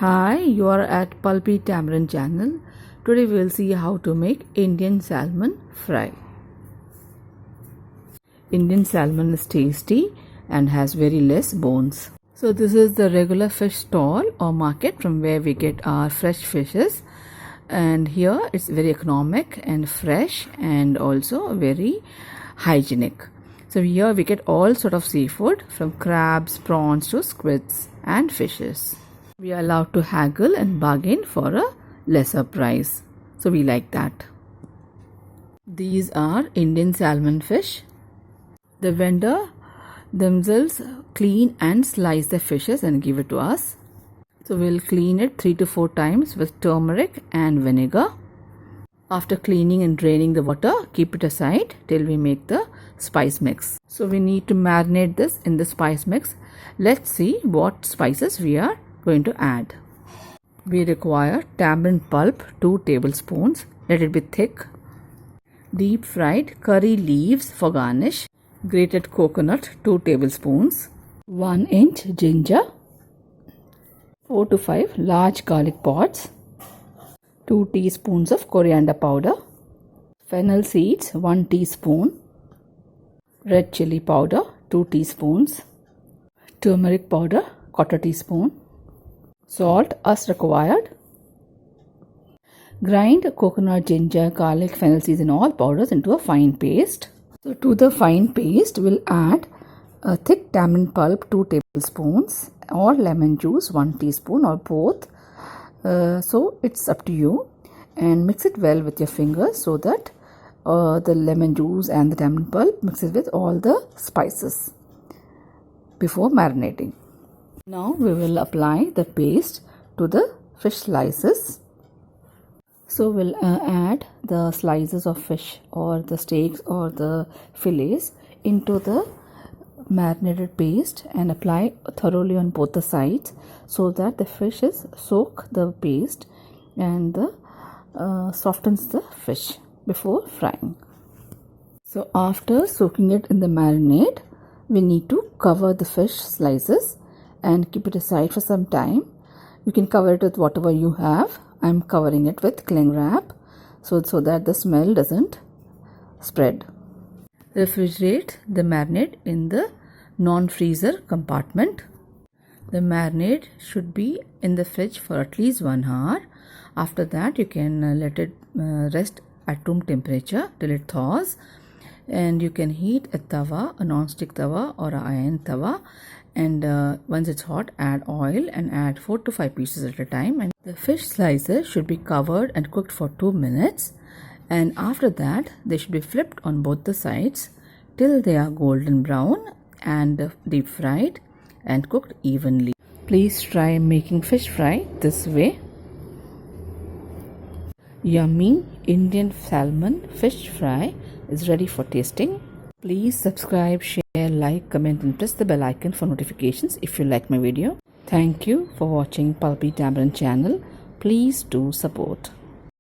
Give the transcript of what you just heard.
Hi, you are at Pulpy Tamarind Channel. Today we will see how to make Indian salmon fry. Indian salmon is tasty and has very less bones. So this is the regular fish stall or market from where we get our fresh fishes, and here it's very economic and fresh and also very hygienic. So here we get all sort of seafood from crabs, prawns to squids and fishes. We are allowed to haggle and bargain for a lesser price. So we like that. These are Indian salmon fish. The vendor themselves clean and slice the fishes and give it to us. So we'll clean it 3 to 4 times with turmeric and vinegar. After cleaning and draining the water, keep it aside till we make the spice mix. So we need to marinate this in the spice mix. Let's see what spices we are going to add. We require tamarind pulp 2 tablespoons. Let it be thick. Deep fried curry leaves for garnish. Grated coconut 2 tablespoons. 1 inch ginger. 4 to 5 large garlic pods. 2 teaspoons of coriander powder. Fennel seeds 1 teaspoon. Red chili powder 2 teaspoons. Turmeric powder 1/4 teaspoon. Salt as required. Grind coconut, ginger, garlic, fennel seeds and all powders into a fine paste. So to the fine paste we'll add a thick tamarind pulp 2 tablespoons or lemon juice 1 teaspoon or both. So it's up to you, and mix it well with your fingers so that the lemon juice and the tamarind pulp mixes with all the spices before marinating. Now we will apply the paste to the fish slices. So we'll add the slices of fish or the steaks or the fillets into the marinated paste and apply thoroughly on both the sides so that the fishes soak the paste and softens the fish before frying. So after soaking it in the marinade, we need to cover the fish slices and keep it aside for some time. You can cover it with whatever you have. I'm covering it with cling wrap so that the smell doesn't spread. Refrigerate the marinade in the non-freezer compartment. The marinade should be in the fridge for at least 1 hour. After that you can let it rest at room temperature till it thaws, and you can heat a tawa, a non-stick tawa or an iron tawa, and once it's hot, add oil and add 4 to 5 pieces at a time. And the fish slices should be covered and cooked for 2 minutes, and after that they should be flipped on both the sides till they are golden brown and deep fried and cooked evenly. Please try making fish fry this way. Yummy Indian salmon fish fry is ready for tasting. Please subscribe, share, like, comment and press the bell icon for notifications if you like my video. Thank you for watching Pulpy Tamarind Channel. Please do support.